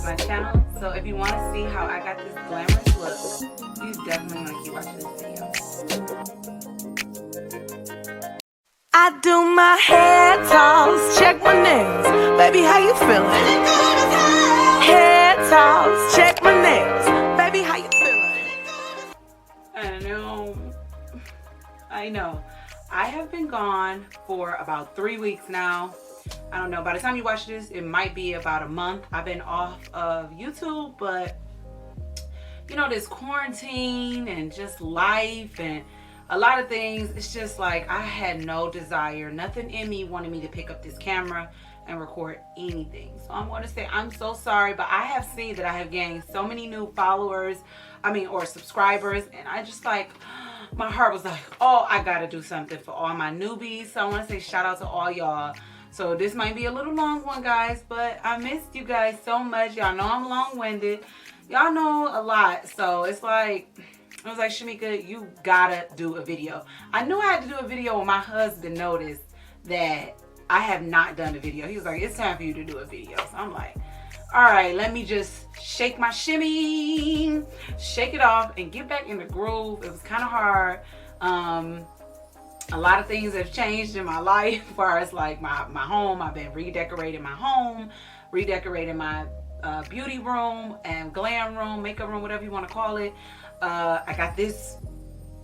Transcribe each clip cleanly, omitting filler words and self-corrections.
my channel. So if you want to see how I got this glamorous look, you definitely want to keep watching this video. I do my hair toss, check my nails. Baby, how you feeling? Hair toss, check my nails. Baby, how you feeling? I know. I have been gone for about 3 weeks now. I don't know. By the time you watch this, it might be about a month. I've been off of YouTube, but you know, this quarantine and just life and a lot of things, it's just like I had no desire, nothing in me wanted me to pick up this camera and record anything. So I'm going to say I'm so sorry, but I have seen that I have gained so many new followers, or subscribers, and I just like, my heart was like, oh, I gotta do something for all my newbies. So I want to say shout out to all y'all. So this might be a little long one, guys, but I missed you guys so much. Y'all know I'm long-winded. Y'all know a lot. So it's like, I was like, Shamika, you gotta do a video. I knew I had to do a video when my husband noticed that I have not done a video. He was like, it's time for you to do a video. So I'm like, all right, let me just shake my shimmy, shake it off, and get back in the groove. It was kind of hard. A lot of things have changed in my life as far as like my home. I've been redecorating my home, redecorating my beauty room and glam room, makeup room, whatever you want to call it. I got this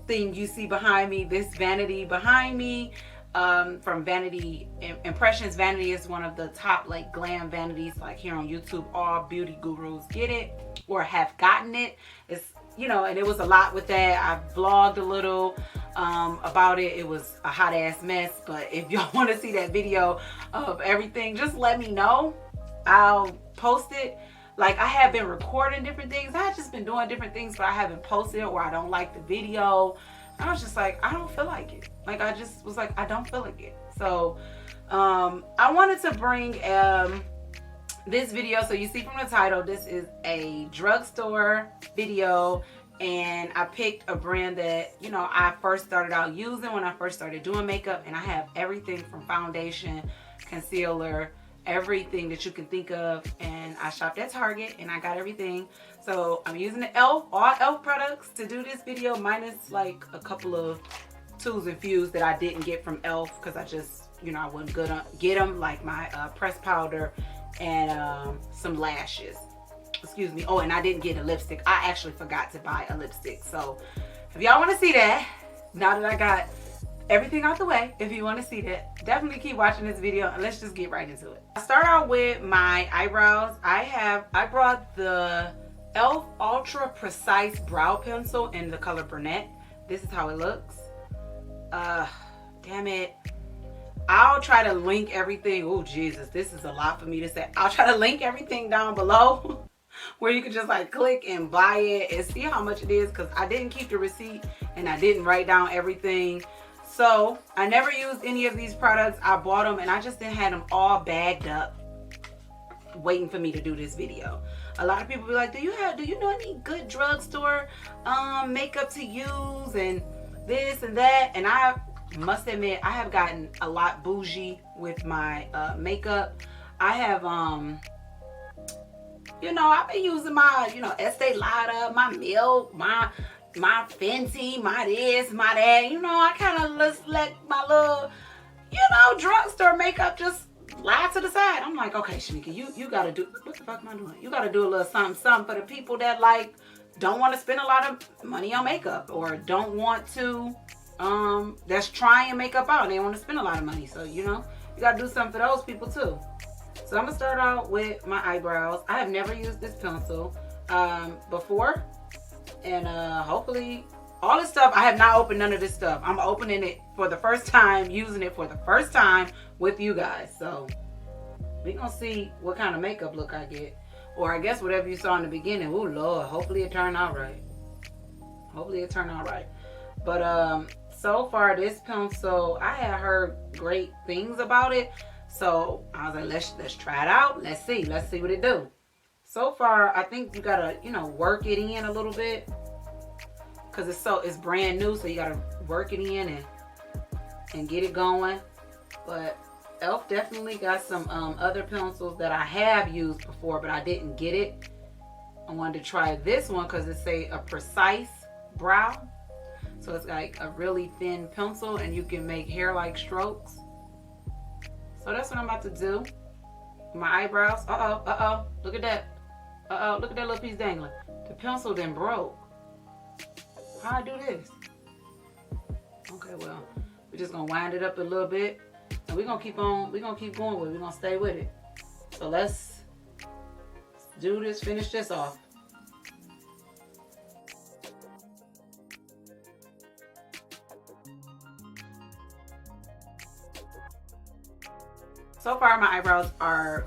thing you see behind me, this vanity behind me, from Vanity Impressions. Vanity is one of the top like glam vanities like here on YouTube. All beauty gurus get it or have gotten it. It's, you know, and it was a lot with that. I vlogged a little about it. It was a hot ass mess, but if y'all want to see that video of everything, just let me know. I'll post it. Like, I have been recording different things. I have just been doing different things, but I haven't posted it, or I don't like the video. I was just like, I don't feel like it. Like, I just was like, I don't feel like it. So I wanted to bring this video. So you see from the title, this is a drugstore video, and I picked a brand that, you know, I first started out using when I first started doing makeup, and I have everything from foundation, concealer, everything that you can think of. And I shopped at Target and I got everything. So I'm using the E.L.F, all E.L.F products to do this video, minus like a couple of tools and fuse that I didn't get from E.L.F because I just, you know, I wasn't good on get them, like my pressed powder and some lashes. Excuse me. Oh, and I didn't get a lipstick. I actually forgot to buy a lipstick. So if y'all want to see that, now that I got everything out the way, if you want to see that, definitely keep watching this video, and let's just get right into it. I start out with my eyebrows. I brought the E.L.F Ultra Precise Brow Pencil in the color brunette. This is how it looks. Damn it. I'll try to link everything. Oh Jesus, this is a lot for me to say. I'll try to link everything down below where you can just like click and buy it and see how much it is, because I didn't keep the receipt and I didn't write down everything. So I never used any of these products. I bought them and I just didn't have them all bagged up waiting for me to do this video. A lot of people be like, do you know any good drugstore makeup to use and this and that? And I must admit, I have gotten a lot bougie with my makeup. I have you know, I've been using my, you know, Estee Lauder, my Milk, my Fenty, my this, my that. You know, I kind of just let my little, you know, drugstore makeup just lie to the side. I'm like, okay, Shamika, you gotta do, what the fuck am I doing? You gotta do a little something for the people that like don't want to spend a lot of money on makeup, or don't want to that's trying makeup out and they want to spend a lot of money. So, you know, you gotta do something for those people too. So I'm gonna start out with my eyebrows. I have never used this pencil before, and hopefully all this stuff, I have not opened none of this stuff. I'm opening it for the first time, using it for the first time with you guys. So we gonna see what kind of makeup look I get, or I guess whatever you saw in the beginning. Oh Lord, hopefully it turned out right. Hopefully it turned out right. But so far this pencil, I had heard great things about it. So I was like, let's try it out. Let's see what it do. So far, I think you gotta, you know, work it in a little bit, because it's brand new. So you gotta work it in and get it going. But E.L.F. definitely got some other pencils that I have used before, but I didn't get it. I wanted to try this one because it's a precise brow. So it's like a really thin pencil and you can make hair-like strokes. So that's what I'm about to do. My eyebrows. Uh-oh. Look at that. Uh-oh, look at that little piece dangling. The pencil then broke. How I do this? Okay, well, we're just gonna wind it up a little bit. And we're gonna keep going with it. We're gonna stay with it. So let's do this, finish this off. So far my eyebrows are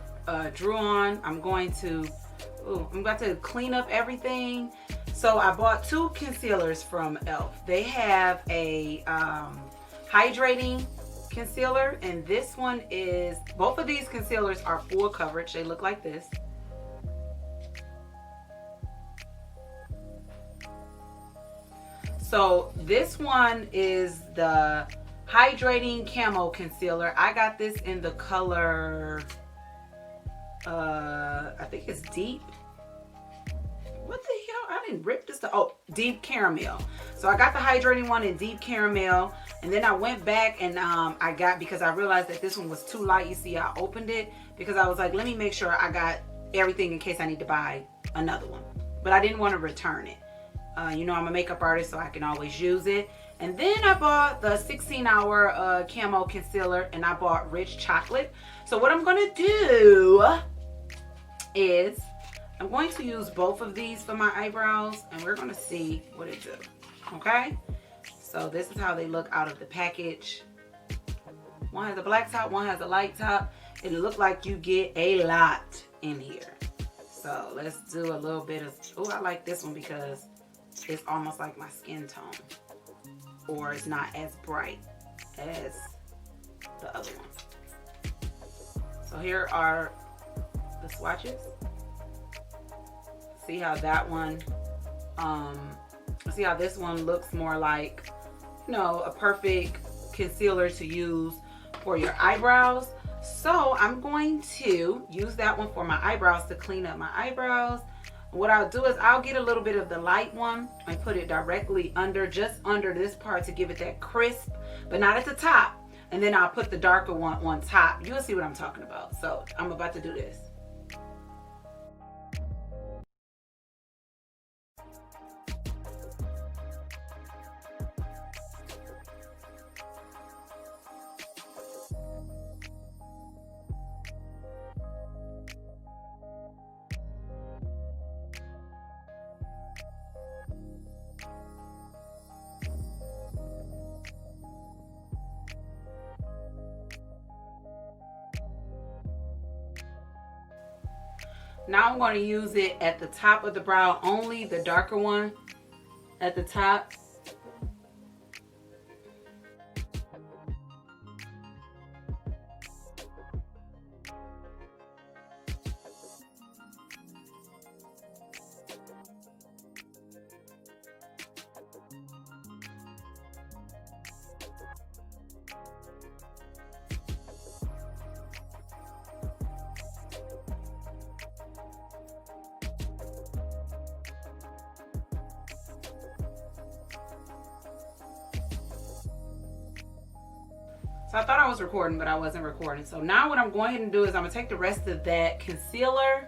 drew on. I'm about to clean up everything. So I bought 2 concealers from E.L.F. They have a hydrating concealer, and this one is, both of these concealers are full coverage. They look like this. So this one is the hydrating camo concealer. I got this in the color I think it's deep. What the hell? I didn't rip this stuff. Oh, deep caramel. So I got the hydrating one in deep caramel, and then I went back and I got, because I realized that this one was too light. You see, I opened it because I was like, let me make sure I got everything in case I need to buy another one. But I didn't want to return it. You know, I'm a makeup artist, so I can always use it. And then I bought the 16-hour camo concealer, and I bought rich chocolate. So what I'm going to do is I'm going to use both of these for my eyebrows, and we're going to see what it does. Okay? So this is how they look out of the package. One has a black top, one has a light top. It looks like you get a lot in here. So let's do a little bit of, oh, I like this one because it's almost like my skin tone, or it's not as bright as the other one. So here are the swatches. See how that one, see how this one looks more like, you know, a perfect concealer to use for your eyebrows. So I'm going to use that one for my eyebrows to clean up my eyebrows. What I'll do is I'll get a little bit of the light one and put it directly under, just under this part, to give it that crisp, but not at the top. And then I'll put the darker one on top. You'll see what I'm talking about. So I'm about to do this. Now I'm going to use it at the top of the brow only, the darker one at the top. So I thought I was recording, but I wasn't recording. So now what I'm going ahead and do is I'm gonna take the rest of that concealer,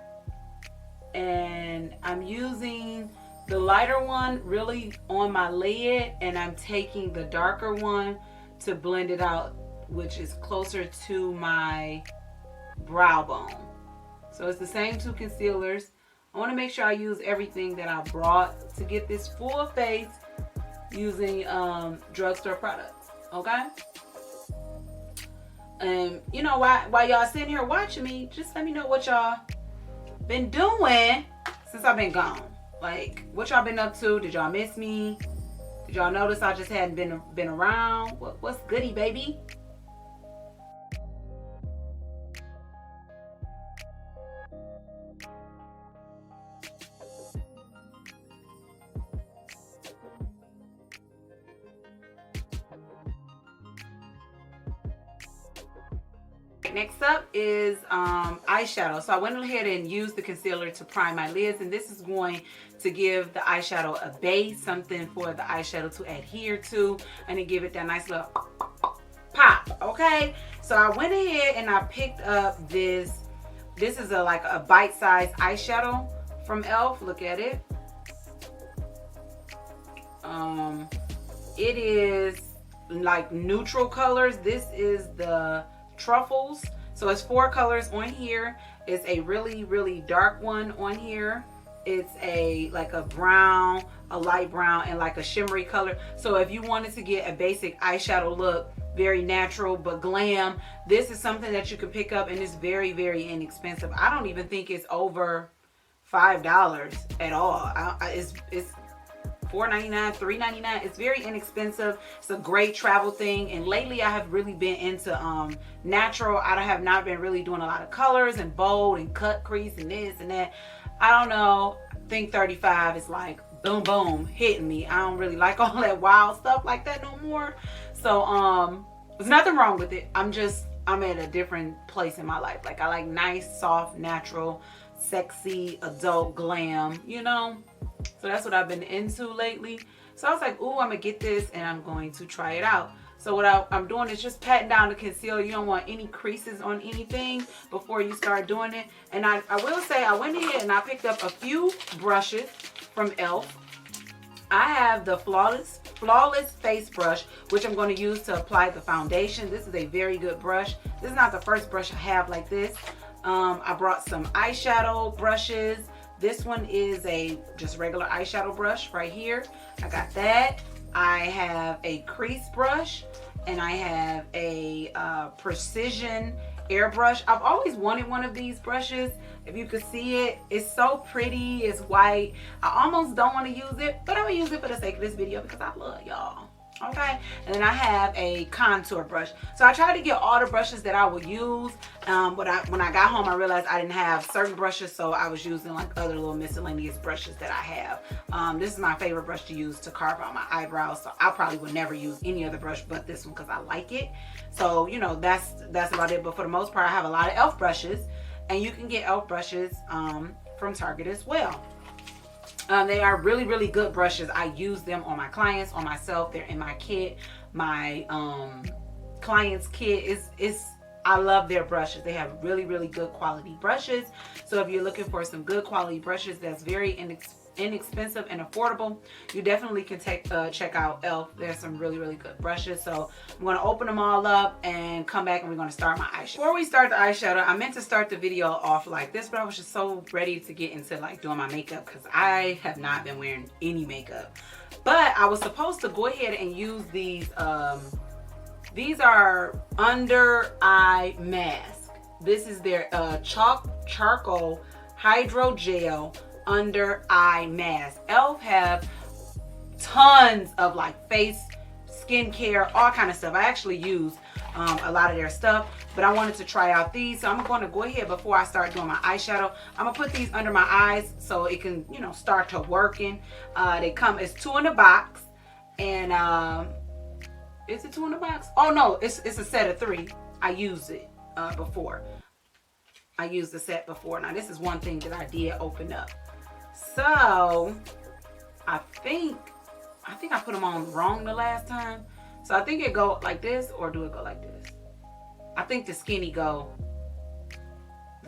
and I'm using the lighter one really on my lid, and I'm taking the darker one to blend it out, which is closer to my brow bone. So it's the same 2 concealers. I want to make sure I use everything that I brought to get this full face using drugstore products. Okay? And you know, while y'all sitting here watching me, just let me know what y'all been doing since I've been gone. Like, what y'all been up to? Did y'all miss me? Did y'all notice I just hadn't been around? What's goody, baby? next up is eyeshadow. So I went ahead and used the concealer to prime my lids, and this is going to give the eyeshadow a base, something for the eyeshadow to adhere to, and to give it that nice little pop. Okay, so I went ahead and I picked up this. This is like a bite-sized eyeshadow from E.L.F. Look at it. It is like neutral colors. This is the truffles. So it's 4 colors on here. It's a really dark one on here. It's a like a brown, a light brown, and like a shimmery color. So if you wanted to get a basic eyeshadow look, very natural but glam, this is something that you can pick up, and it's very inexpensive. I don't even think it's over $5 at all. It's $4.99, $3.99. It's very inexpensive. It's a great travel thing. And lately I have really been into natural. I have not been really doing a lot of colors and bold and cut crease and this and that. I don't know. I think 35 is like boom hitting me. I don't really like all that wild stuff like that no more. So there's nothing wrong with it. I'm at a different place in my life. Like, I like nice, soft, natural, sexy, adult glam, you know. So that's what I've been into lately. So I was like, ooh, I'm gonna get this and I'm going to try it out. So what I'm doing is just patting down the concealer. You don't want any creases on anything before you start doing it. And I will say, I went ahead and I picked up a few brushes from E.L.F. I have the Flawless Face Brush, which I'm going to use to apply the foundation. This is a very good brush. This is not the first brush I have like this. I brought some eyeshadow brushes. This one is a just regular eyeshadow brush right here. I got that. I have a crease brush, and I have a precision airbrush. I've always wanted one of these brushes. If you could see it, it's so pretty. It's white. I almost don't want to use it, but I'm gonna use it for the sake of this video because I love y'all. Okay, and then I have a contour brush. So I tried to get all the brushes that I would use, but when I got home I realized I didn't have certain brushes, so I was using like other little miscellaneous brushes that I have. This is my favorite brush to use to carve out my eyebrows, so I probably would never use any other brush but this one because I like it. So, you know, that's about it. But for the most part, I have a lot of E.L.F. brushes, and you can get E.L.F. brushes from Target as well. They are really good brushes. I use them on my clients, on myself. They're in my kit. My client's kit I love their brushes. They have really good quality brushes. So if you're looking for some good quality brushes that's very inexpensive and affordable, you definitely can check out E.L.F. There's some really good brushes. So I'm going to open them all up and come back, and we're going to start my eyeshadow. Before we start the eyeshadow, I meant to start the video off like this, but I was just so ready to get into like doing my makeup because I have not been wearing any makeup. But I was supposed to go ahead and use these are under eye mask. This is their charcoal hydrogel under eye mask. E.L.F. have tons of like face, skincare, all kind of stuff. I actually use a lot of their stuff, but I wanted to try out these. So I'm going to go ahead, before I start doing my eyeshadow, I'm gonna put these under my eyes so it can, you know, start to working. They come, it's 2 in a box, and is it 2 in a box? Oh no, it's a set of 3. I used it before. I used the set before. Now this is one thing that I did open up. So I think I put them on wrong the last time. So I think it go like this, or do it go like this? I think the skinny go.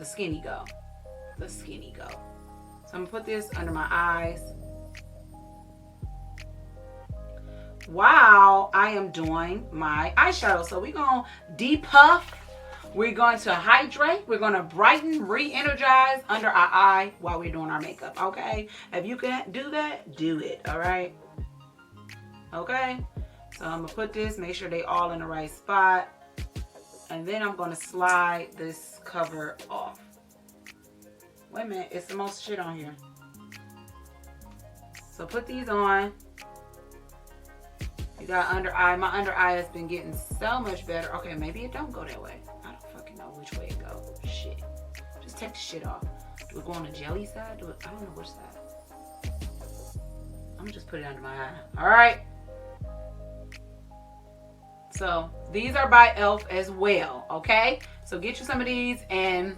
So I'm gonna put this under my eyes. While I am doing my eyeshadow. So we're gonna depuff. We're going to hydrate. We're going to brighten, re-energize under our eye while we're doing our makeup, okay? If you can do that, do it, all right? Okay? So I'm going to put this, make sure they all in the right spot. And then I'm going to slide this cover off. Wait a minute, it's the most shit on here. So put these on. You got under eye. My under eye has been getting so much better. Okay, maybe it don't go that way. Which way it go. Shit. Just take the shit off. Do it go on the jelly side? I don't know which side. I'm gonna just put it under my eye. Alright. So these are by E.L.F. as well. Okay. So get you some of these and,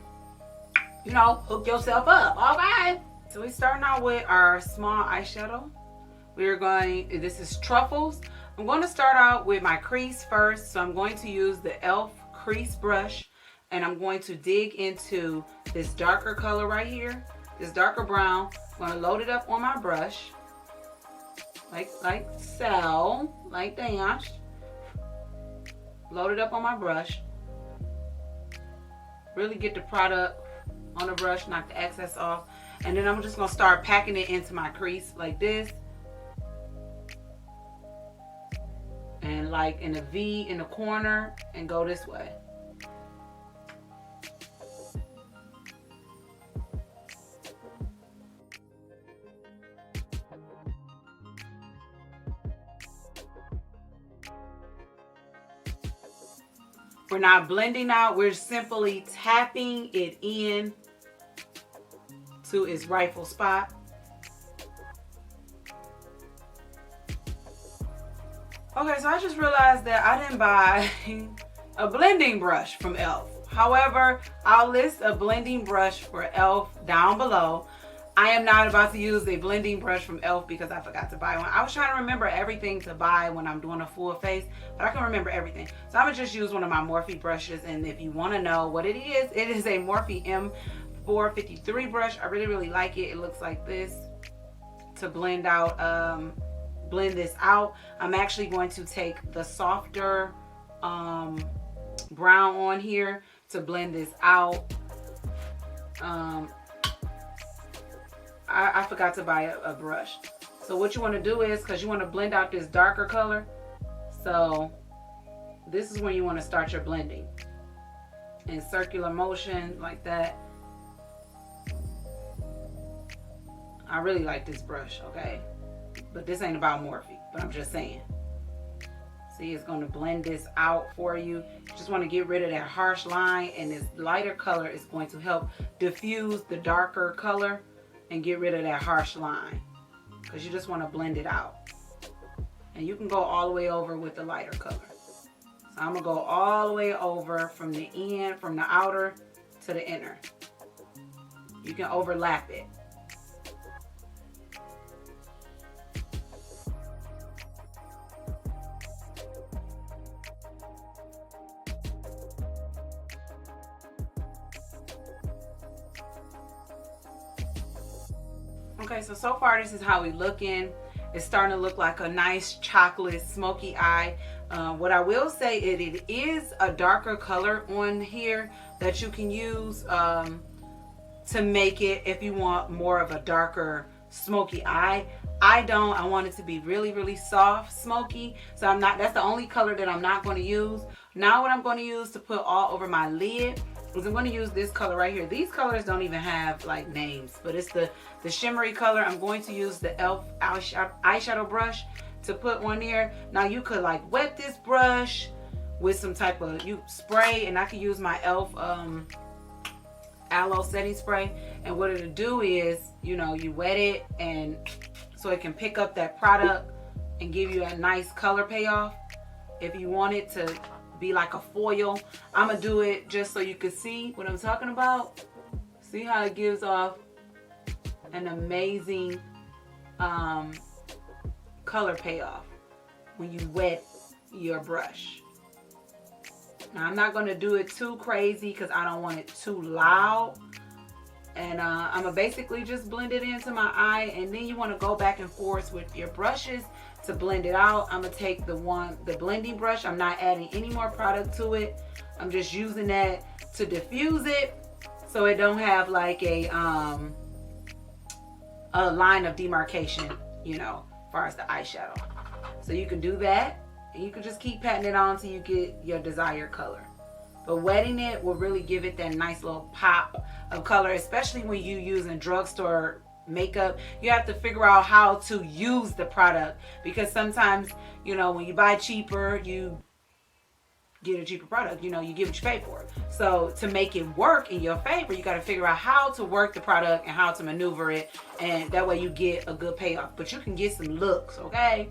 you know, hook yourself up. Okay. So we're starting out with our small eyeshadow. This is Truffles. I'm going to start out with my crease first. So I'm going to use the E.L.F. crease brush, and I'm going to dig into this darker color right here, this darker brown. I'm going to load it up on my brush, like so, like that. Load it up on my brush. Really get the product on the brush, knock the excess off. And then I'm just going to start packing it into my crease like this. And like in a V in the corner, and go this way. We're not blending out, we're simply tapping it in to its rightful spot. Okay, so I just realized that I didn't buy a blending brush from E.L.F. However, I'll list a blending brush for E.L.F. down below. I am not about to use a blending brush from E.L.F. because I forgot to buy one. I was trying to remember everything to buy when I'm doing a full face, but I can remember everything. So I'm going to just use one of my Morphe brushes, and if you want to know what it is a Morphe M453 brush. I really, really like it. It looks like this to blend this out. I'm actually going to take the softer brown on here to blend this out. I forgot to buy a brush. So what you want to do is, because you want to blend out this darker color, so this is when you want to start your blending in circular motion like that. I really like this brush, okay? But this ain't about Morphe, but I'm just saying. See, it's going to blend this out for you. You just want to get rid of that harsh line, and this lighter color is going to help diffuse the darker color and get rid of that harsh line, because you just want to blend it out. And you can go all the way over with the lighter color. So I'm going to go all the way over from the end, from the outer to the inner. You can overlap it. Okay, so far this is how we looking. It's starting to look like a nice chocolate smoky eye. What I will say is it is a darker color on here that you can use to make it if you want more of a darker smoky eye. I want it to be really, really soft smoky. So that's the only color that I'm not going to use. Now what I'm going to use to put all over my lid is I'm going to use this color right here. These colors don't even have like names, but it's the shimmery color. I'm going to use the E.L.F. eyeshadow brush to put on there. Now you could like wet this brush with some type of spray, and I could use my E.L.F. aloe setting spray. And what it'll do is, you wet it, and so it can pick up that product and give you a nice color payoff. If you want it to be like a foil, I'm gonna do it just so you can see what I'm talking about. See how it gives off an amazing color payoff when you wet your brush. Now I'm not gonna do it too crazy because I don't want it too loud. And I'm gonna basically just blend it into my eye, and then you want to go back and forth with your brushes to blend it out. I'm gonna take the blending brush. I'm not adding any more product to it. I'm just using that to diffuse it so it don't have like a line of demarcation, as far as the eyeshadow. So you can do that, and you can just keep patting it on until you get your desired color. But wetting it will really give it that nice little pop of color, especially when you're using drugstore makeup. You have to figure out how to use the product, because sometimes, when you buy cheaper, you get a cheaper product. You get what you pay for. So to make it work in your favor, you got to figure out how to work the product and how to maneuver it, and that way you get a good payoff. But you can get some looks, okay?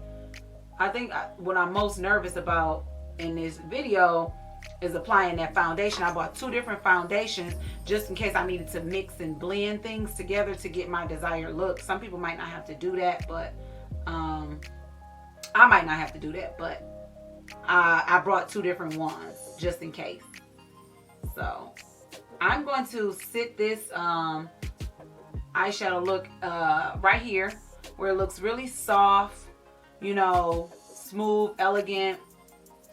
I think what I'm most nervous about in this video is applying that foundation. I bought 2 different foundations just in case I needed to mix and blend things together to get my desired look. Some people might not have to do that, but I might not have to do that, but I brought 2 different ones just in case. So I'm going to sit this eyeshadow look right here where it looks really soft, you know, smooth, elegant.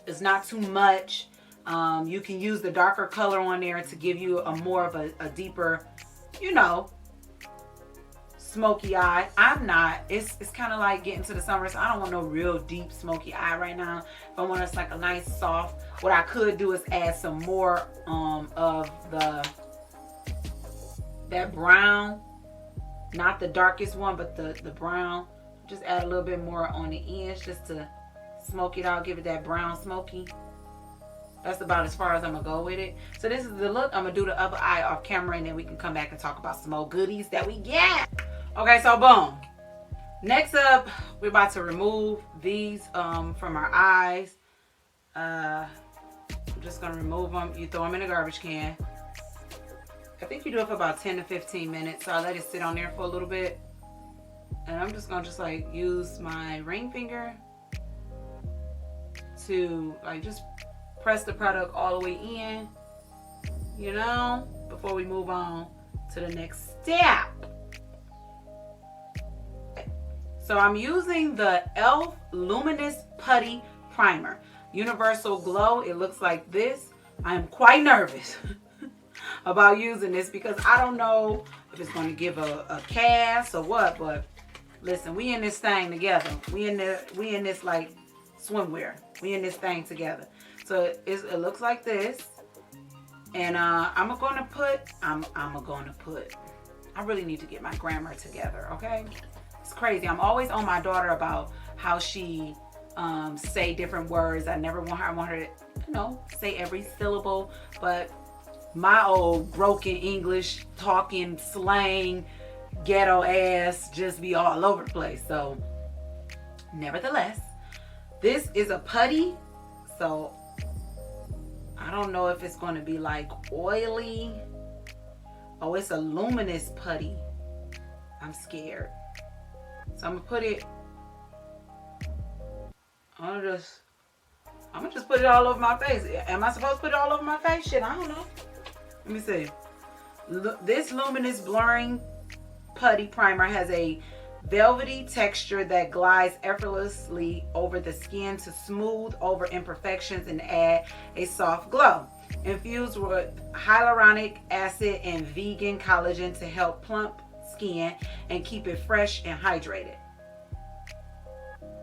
It's not too much. You can use the darker color on there to give you a more of a deeper, you know, smoky eye. I'm not. It's kind of like getting to the summer, so I don't want no real deep smoky eye right now. If I want us like a nice soft, what I could do is add some more of that brown, not the darkest one, but the brown. Just add a little bit more on the ends just to smoke it out, give it that brown smoky. That's about as far as I'm gonna go with it. So this is the look. I'm gonna do the other eye off camera, and then we can come back and talk about some more goodies that we get. Okay, so boom. Next up, we're about to remove these from our eyes. I'm just gonna remove them. You throw them in a garbage can. I think you do it for about 10 to 15 minutes. So I let it sit on there for a little bit. And I'm just gonna like use my ring finger to like just press the product all the way in, you know, before we move on to the next step. So I'm using the E.L.F. Luminous Putty Primer. Universal Glow. It looks like this. I am quite nervous about using this because I don't know if it's going to give a cast or what, but listen, we in this thing together. We in this like swimwear. We in this thing together. So it looks like this. And I'm gonna put, I really need to get my grammar together, okay? It's crazy. I'm always on my daughter about how she say different words. I want her to, you know, say every syllable. But my old broken English, talking slang, ghetto ass just be all over the place. So nevertheless, this is a putty. So I don't know if it's going to be like oily. Oh, it's a luminous putty. I'm scared. So I'm gonna put it. I'm gonna just put it all over my face. Am I supposed to put it all over my face? Shit, I don't know. Let me see. This luminous blurring putty primer has a velvety texture that glides effortlessly over the skin to smooth over imperfections and add a soft glow. Infused with hyaluronic acid and vegan collagen to help plump skin and keep it fresh and hydrated.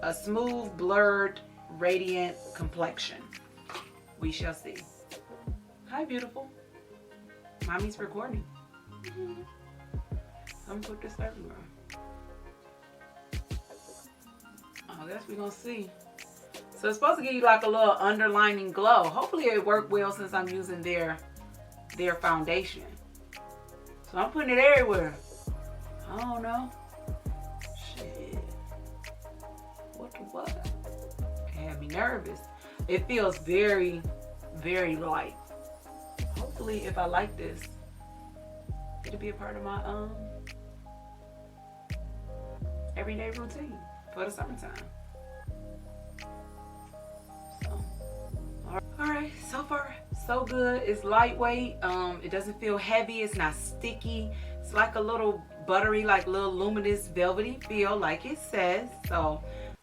A smooth, blurred, radiant complexion. We shall see. Hi, beautiful. Mommy's recording. I'm gonna put this everywhere. I guess we're gonna see. So it's supposed to give you like a little underlining glow. Hopefully it worked well since I'm using their foundation. So I'm putting it everywhere. I don't know. Shit. What? It had me nervous. It feels very, very light. Hopefully if I like this, it'll be a part of my everyday routine for the summertime. So, all right, so far so good. It's lightweight. It doesn't feel heavy. It's not sticky. It's like a little buttery, like little luminous velvety feel, like it says.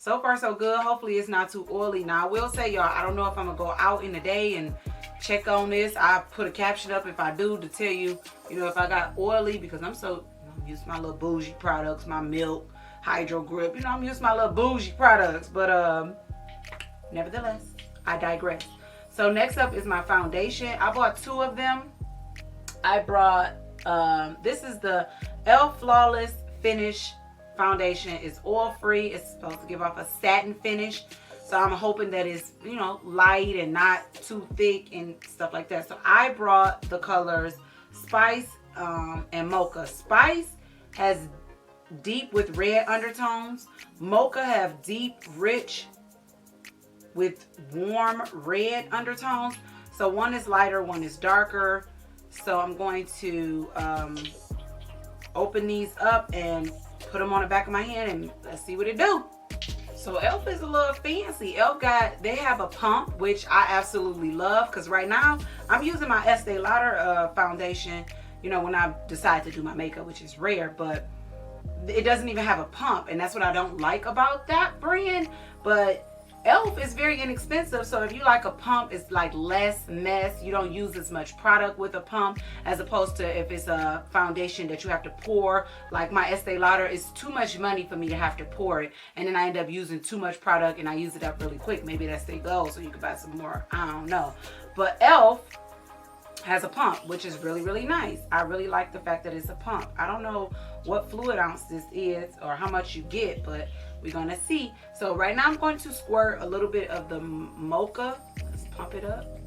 So far so good. Hopefully it's not too oily. Now I will say, y'all, I don't know if I'm gonna go out in the day and check on this. I put a caption up if I do to tell you, you know, if I got oily, because I'm so, you know, I'm using my little bougie products, my milk, hydro grip, you know, I'm using my little bougie products. But nevertheless, I digress. So next up is my foundation. I bought 2 of them. I brought this is the E.L.F. Flawless Finish foundation. It's oil free. It's supposed to give off a satin finish. So I'm hoping that it's, you know, light and not too thick and stuff like that. So I brought the colors Spice and Mocha. Spice has deep with red undertones. Mocha have deep, rich with warm red undertones. So one is lighter, one is darker. So I'm going to open these up and put them on the back of my hand and let's see what it do. So E.L.F is a little fancy. E.L.F they have a pump, which I absolutely love, because right now I'm using my Estee Lauder foundation, you know, when I decide to do my makeup, which is rare, but it doesn't even have a pump, and that's what I don't like about that brand. But E.L.F is very inexpensive, so if you like a pump, it's like less mess. You don't use as much product with a pump as opposed to if it's a foundation that you have to pour. Like my Estee Lauder, it's too much money for me to have to pour it, and then I end up using too much product and I use it up really quick. Maybe that's their goal, so you can buy some more. I don't know. But E.L.F has a pump, which is really, really nice. I really like the fact that it's a pump. I don't know what fluid ounce this is or how much you get, but we're gonna see. So right now I'm going to squirt a little bit of the mocha. Let's pump it up.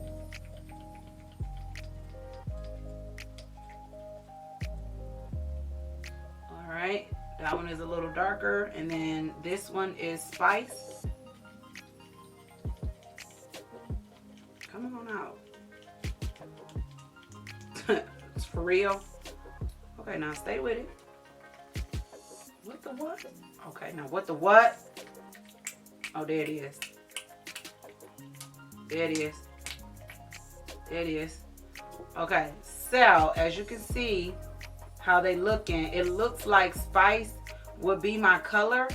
All right, that one is a little darker, and then this one is spice. Come on out. It's for real. Okay, now stay with it. What the what? Okay, now what the what? Oh, there it is. There it is. There it is. Okay, so as you can see how they looking, it looks like spice would be my color,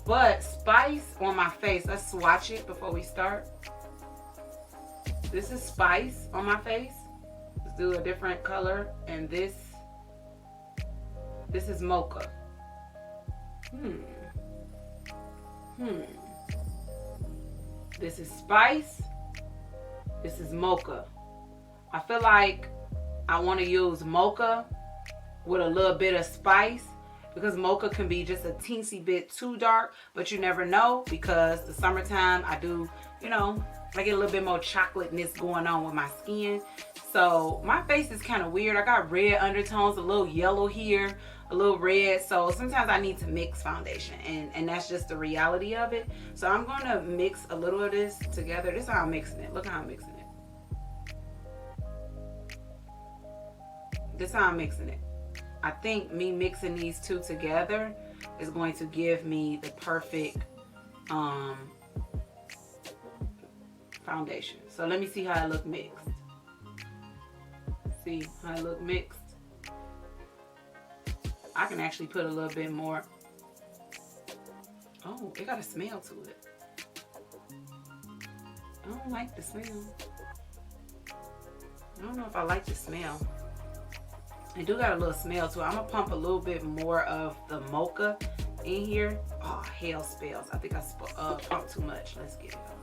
but spice on my face. Let's swatch it before we start. This is spice on my face. Let's do a different color, and this is mocha. This is spice. This is mocha. I feel like I want to use mocha with a little bit of spice, because mocha can be just a teensy bit too dark, but you never know, because the summertime I do, you know, I get a little bit more chocolateness going on with my skin. So my face is kind of weird. I got red undertones, a little yellow here, a little red. So sometimes I need to mix foundation, and that's just the reality of it. So I'm going to mix a little of this together. This is how I'm mixing it. Look how I'm mixing it. This is how I'm mixing it. I think me mixing these two together is going to give me the perfect foundation. So let me see how it look mixed. See how it look mixed. I can actually put a little bit more. Oh, it got a smell to it. I don't like the smell. I don't know if I like the smell. It do got a little smell to it. I'm gonna pump a little bit more of the mocha in here. Oh, hell spells. I think I pumped too much. Let's get it on.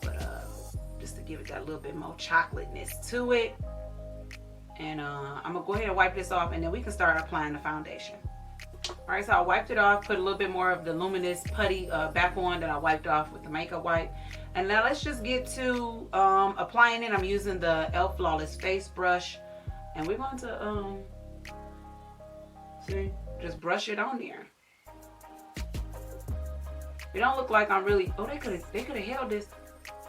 But just to give it that little bit more chocolateness to it. And I'm gonna go ahead and wipe this off, and then we can start applying the foundation. All right, so I wiped it off, put a little bit more of the luminous putty back on that I wiped off with the makeup wipe. And now let's just get to applying it. I'm using the E.L.F Flawless Face Brush, and we're going to see, just brush it on there. It don't look like I'm really. Oh, they could have held this.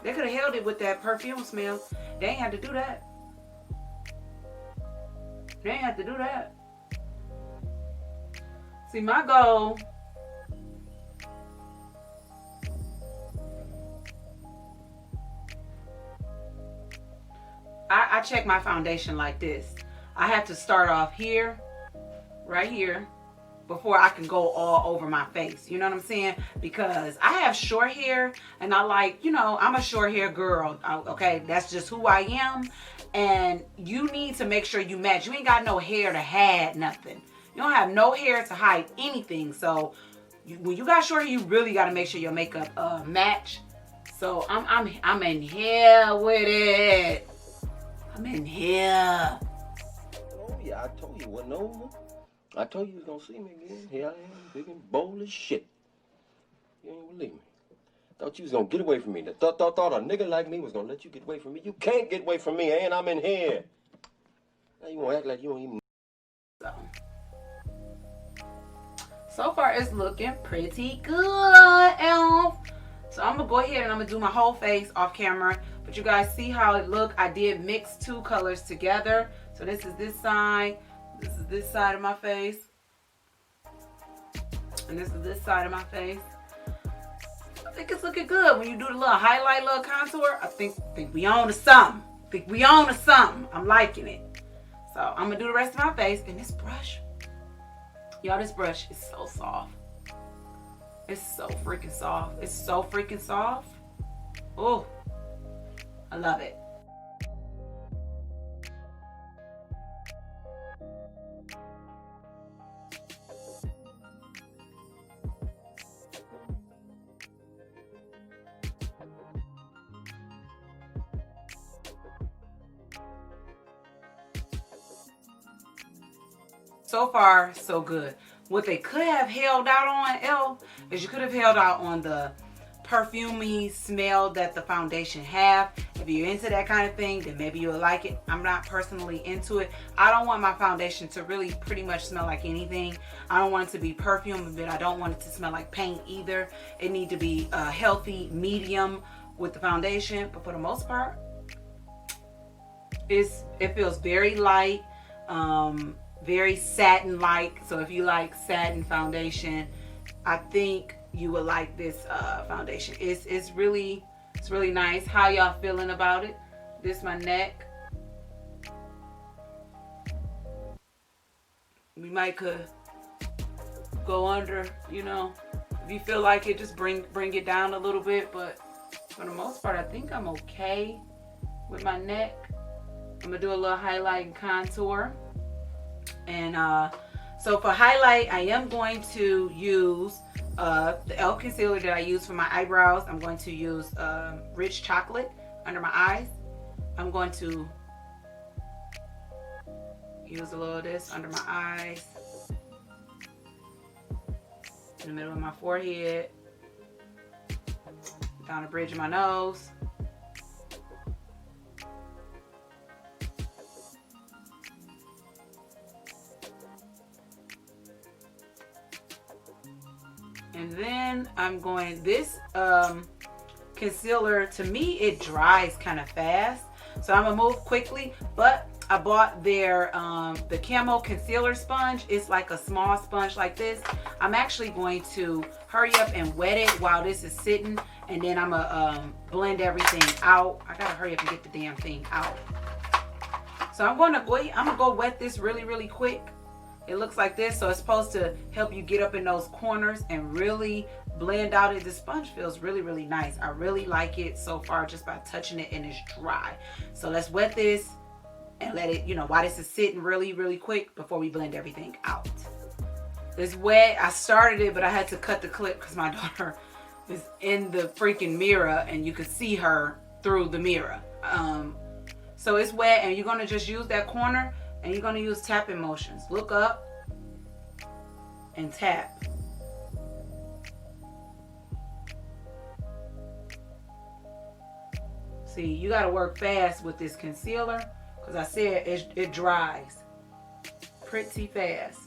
They could have held it with that perfume smell. They ain't had to do that. They ain't have to do that. See, my goal I check my foundation like this. I have to start off here, right here, before I can go all over my face. You know what I'm saying? Because I have short hair, and I like, you know, I'm a short hair girl. Okay, that's just who I am. And you need to make sure you match. You ain't got no hair to hide nothing. You don't have no hair to hide anything. So when you got short hair, you really got to make sure your makeup match. So I'm in here with it. I'm in here. Oh yeah, I told you it wasn't over. I told you you was gonna see me again. Here I am, big and bold as shit. You ain't believe me. Thought you was gonna get away from me. Thought a nigga like me was gonna let you get away from me. You can't get away from me, and I'm in here. Now you wanna act like you don't even. So far it's looking pretty good, E.L.F. So I'm gonna go ahead and I'm gonna do my whole face off camera, but you guys see how it look. I did mix two colors together. So this is this side of my face, and this is this side of my face. I think it's looking good. When you do the little highlight, little contour, I think we on to something. I'm liking it. So I'm gonna do the rest of my face, and this brush, y'all, this brush is so soft. It's so freaking soft. It's so freaking soft. Oh, I love it. So far, so good. What they could have held out on, E.L.F, is you could have held out on the perfumey smell that the foundation have. If you're into that kind of thing, then maybe you'll like it. I'm not personally into it. I don't want my foundation to really pretty much smell like anything. I don't want it to be perfume, but I don't want it to smell like paint either. It need to be a healthy medium with the foundation. But for the most part, it feels very light, very satin-like. So if you like satin foundation, I think you would like this foundation. It's really nice. How y'all feeling about it? This my neck. We might could go under, you know, if you feel like it, just bring it down a little bit. But for the most part, I think I'm okay with my neck. I'm gonna do a little highlight and contour. And so for highlight, I am going to use the E.L.F concealer that I use for my eyebrows. I'm going to use Rich Chocolate under my eyes. I'm going to use a little of this under my eyes, in the middle of my forehead, down the bridge of my nose. And then I'm going, this concealer, to me, it dries kind of fast. So I'm gonna move quickly, but I bought their, the Camo Concealer Sponge. It's like a small sponge like this. I'm actually going to hurry up and wet it while this is sitting, and then I'm gonna blend everything out. I gotta hurry up and get the damn thing out. So I'm gonna go wet this really quick. It looks like this, so it's supposed to help you get up in those corners and really blend out it. The sponge feels really nice. I really like it so far just by touching it, and it's dry. So let's wet this and let it, you know, while this is sitting really quick before we blend everything out. It's wet. I started it, but I had to cut the clip because my daughter is in the freaking mirror and you can see her through the mirror. So it's wet, and you're gonna just use that corner, and you're going to use tapping motions. Look up and tap. See, you got to work fast with this concealer, because I said it dries pretty fast.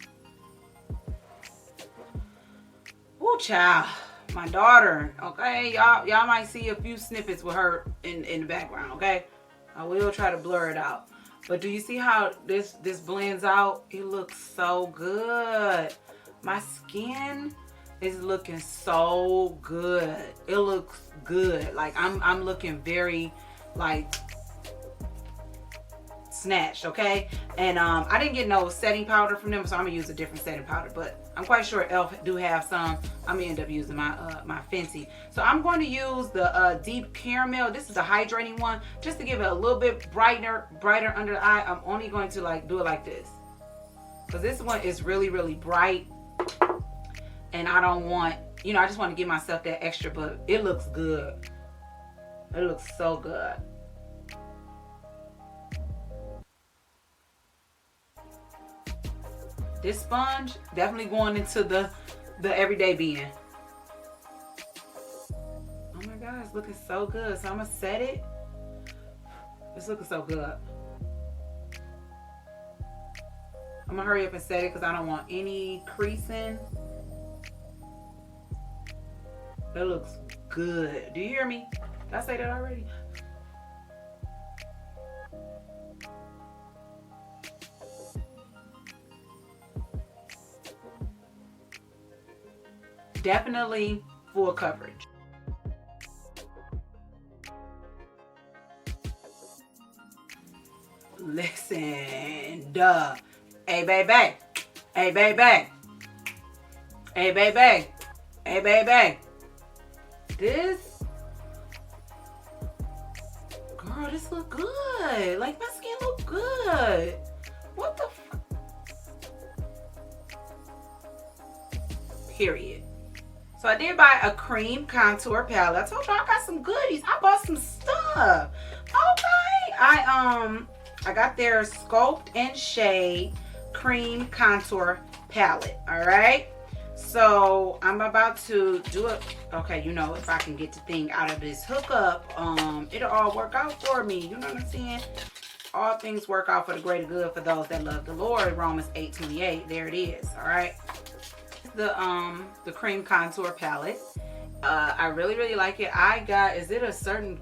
Woo, child. My daughter, okay? Y'all might see a few snippets with her in the background, okay? I will try to blur it out. But do you see how this blends out? It looks so good. My skin is looking so good. It looks good. Like I'm looking very like snatched, okay? And I didn't get no setting powder from them, so I'm gonna use a different setting powder. But I'm quite sure E.L.F do have some. I'm gonna end up using my my Fenty. So I'm going to use the deep caramel. This is a hydrating one, just to give it a little bit brighter under the eye. I'm only going to like do it like this, because this one is really bright, and I don't want, you know, I just want to give myself that extra. But it looks good. It looks so good. This sponge definitely going into the everyday bin. Oh my God, it's looking so good. So I'm gonna set it. It's looking so good. I'm gonna hurry up and set it because I don't want any creasing. It looks good. Do you hear me? Did I say that already? Definitely full coverage. Listen, duh. Hey, baby. Hey, baby. Hey, baby. Hey, baby. This, girl, this look good. Like, my skin look good. What the fuck? Period. So I did buy a cream contour palette. I told you I got some goodies. I bought some stuff. Okay. I got their Sculpt and Shade cream contour palette. All right. So I'm about to do it. Okay, you know, if I can get the thing out of this hookup, it'll all work out for me. You know what I'm saying? All things work out for the greater good for those that love the Lord. Romans 8:28. There it is. All right. The cream contour palette. I really like it. I got, is it a certain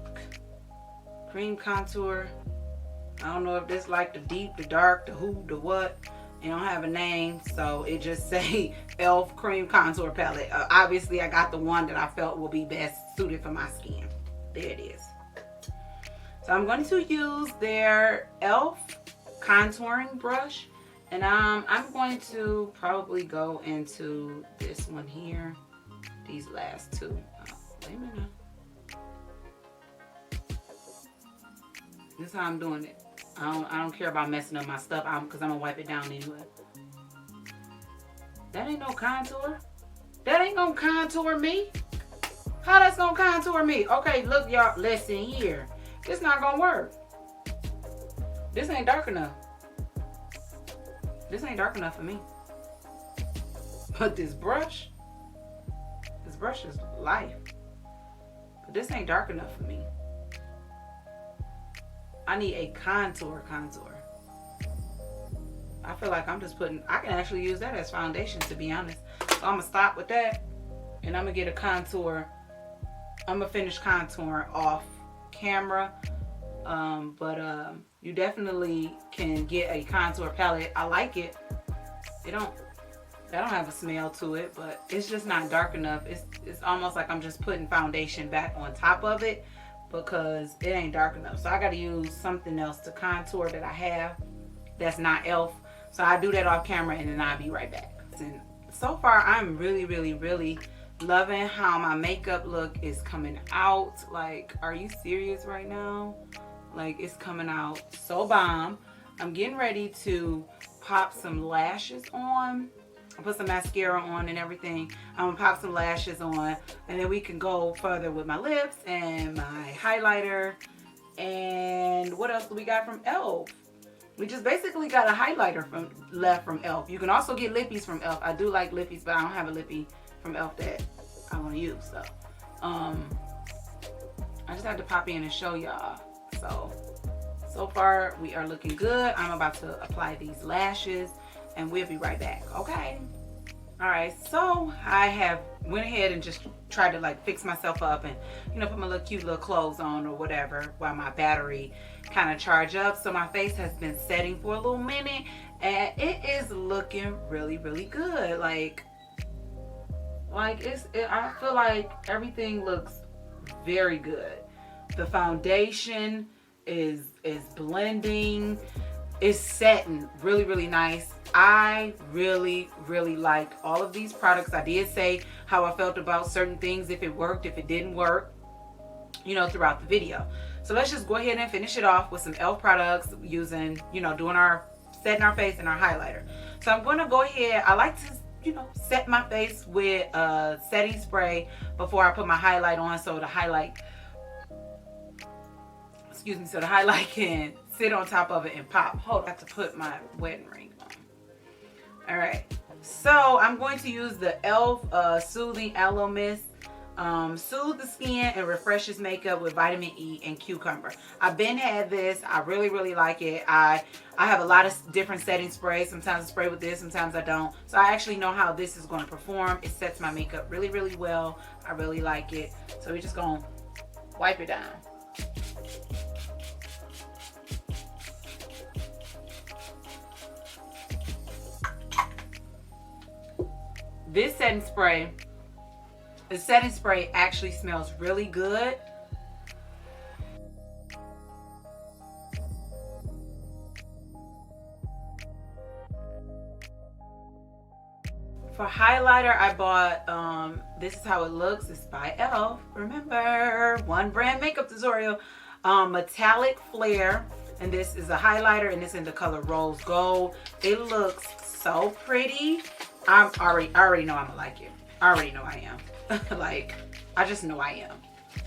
cream contour? I don't know if this like the deep, the dark, the who, the what. It don't have a name, so it just say E.L.F cream contour palette. Obviously I got the one that I felt will be best suited for my skin. There it is. So I'm going to use their E.L.F contouring brush. And I'm going to probably go into this one here. These last two. Oh, wait a minute. This is how I'm doing it. I don't care about messing up my stuff because I'm going to wipe it down anyway. That ain't no contour. That ain't going to contour me. How that's going to contour me? Okay, look, y'all. Listen here. This not going to work. This ain't dark enough. This ain't dark enough for me. But this brush is life. But this ain't dark enough for me. I need a contour. I feel like I'm just I can actually use that as foundation, to be honest. So I'm gonna stop with that and I'm gonna get a contour. I'm gonna finish contouring off camera. You definitely can get a contour palette. I like it. That don't have a smell to it, but it's just not dark enough. It's almost like I'm just putting foundation back on top of it because it ain't dark enough. So I got to use something else to contour that I have that's not E.L.F. So I do that off camera and then I'll be right back. And so far I'm really loving how my makeup look is coming out. Like, are you serious right now? Like, it's coming out so bomb. I'm getting ready to pop some lashes on. I put some mascara on and everything. I'm gonna pop some lashes on and then we can go further with my lips and my highlighter. And what else do we got from E.L.F? We just basically got a highlighter left from E.L.F. You can also get lippies from E.L.F. I do like lippies, but I don't have a lippy from E.L.F. that I want to use. So I just had to pop in and show y'all. So far we are looking good. I'm about to apply these lashes and we'll be right back. Okay. All right, so I went ahead and just tried to like fix myself up and, you know, put my little cute little clothes on or whatever while my battery kind of charge up. So my face has been setting for a little minute and it is looking really good. Like I feel like everything looks very good. The foundation is blending. It's setting really nice. I really like all of these products. I did say how I felt about certain things, if it worked, if it didn't work, you know, throughout the video. So let's just go ahead and finish it off with some E.L.F products using, you know, setting our face and our highlighter. So I'm going to go ahead. I like to, you know, set my face with a setting spray before I put my highlight on, so the highlight can sit on top of it and pop. Hold on, I have to put my wedding ring on. All right, so I'm going to use the E.L.F Soothing Aloe Mist. Soothe the skin and refreshes makeup with vitamin E and cucumber. I've been had this. I really like it. I have a lot of different setting sprays. Sometimes I spray with this, sometimes I don't. So I actually know how this is going to perform. It sets my makeup really well. I really like it. So we're just going to wipe it down. This setting spray, the setting spray actually smells really good. For highlighter, I bought, this is how it looks. It's by E.L.F. Remember, one brand makeup tutorial. Metallic Flare. And this is a highlighter, and it's in the color Rose Gold. It looks so pretty. I already know I'm gonna like it. I already know I am. Like, I just know I am.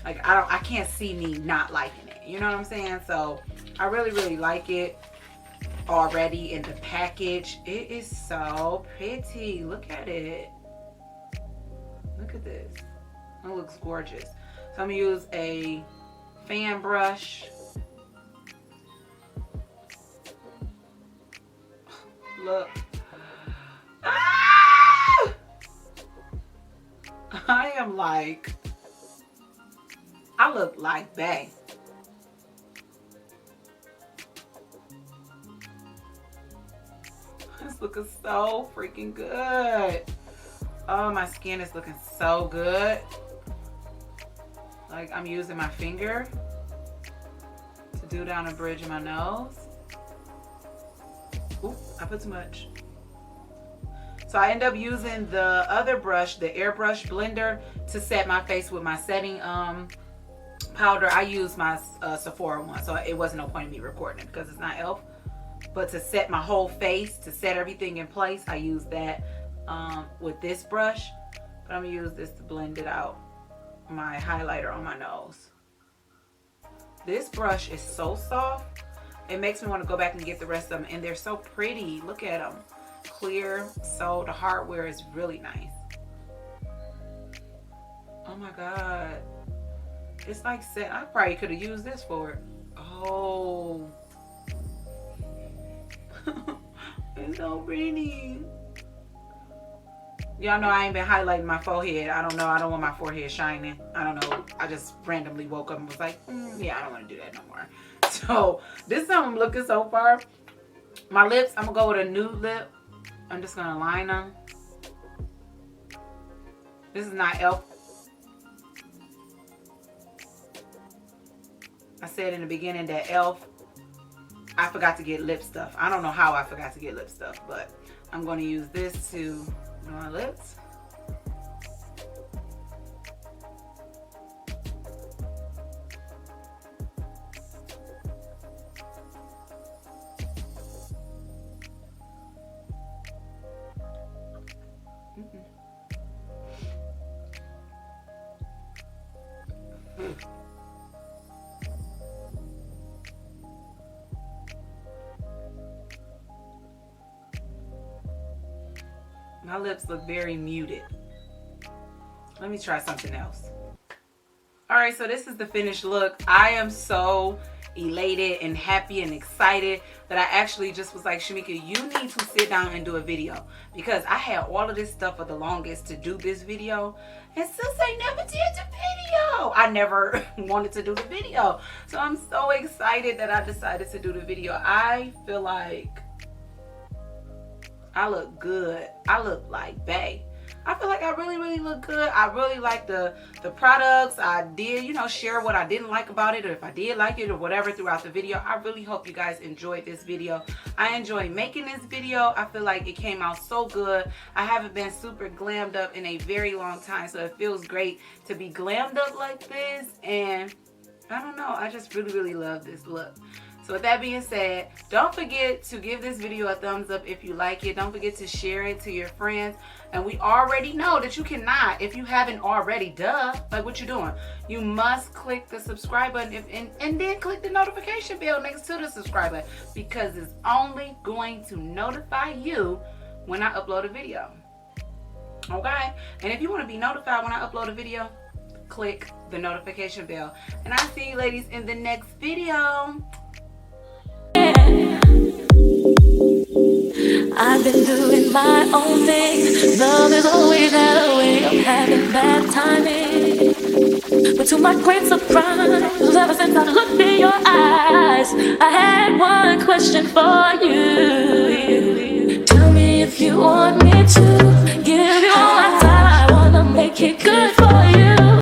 Like, I can't see me not liking it. You know what I'm saying? So I really like it already in the package. It is so pretty. Look at it. Look at this. It looks gorgeous. So I'm gonna use a fan brush. Look. Ah! I am like, I look like bae. It's looking so freaking good. Oh, my skin is looking so good. Like, I'm using my finger to do down the bridge of my nose. Oop, I put too much. So I end up using the other brush, the airbrush blender, to set my face with my setting powder. I use my Sephora one, so it wasn't no point in me recording it because it's not E.L.F. But to set my whole face, to set everything in place, I use that with this brush. But I'm gonna use this to blend it out, my highlighter on my nose. This brush is so soft. It makes me want to go back and get the rest of them, and they're so pretty. Look at them. Clear, so the hardware is really nice. Oh my god, it's like set. I probably could have used this for it. Oh, it's so pretty. Y'all know I ain't been highlighting my forehead. I don't know. I don't want my forehead shining. I don't know. I just randomly woke up and was like, yeah, I don't want to do that no more. So this is how I'm looking so far. My lips, I'm gonna go with a nude lip. I'm just gonna line them. This is not E.L.F. I said in the beginning that E.L.F. I forgot to get lip stuff. I don't know how I forgot to get lip stuff, but I'm gonna use this to do my lips. My lips look very muted. Let me try something else. All right, so this is the finished look. I am so elated and happy and excited that I actually just was like, Shamika, you need to sit down and do a video, because I had all of this stuff for the longest to do this video, and since I never did the video, I never wanted to do the video. So I'm so excited that I decided to do the video. I feel like I look good. I look like bae. I feel like I really look good. I really like the products. I did, you know, share what I didn't like about it, or if I did like it or whatever throughout the video. I really hope you guys enjoyed this video. I enjoyed making this video. I feel like it came out so good. I haven't been super glammed up in a very long time, so it feels great to be glammed up like this. And I don't know, I just really love this look. So with that being said, don't forget to give this video a thumbs up if you like it. Don't forget to share it to your friends. And we already know that you cannot, if you haven't already, like what you doing? You must click the subscribe button and then click the notification bell next to the subscribe button, because it's only going to notify you when I upload a video. Okay? And if you want to be notified when I upload a video, click the notification bell. And I'll see you ladies in the next video. I've been doing my own thing. Love has always had a way of having bad timing. But to my great surprise, ever since I looked in your eyes, I had one question for you. Tell me if you want me to.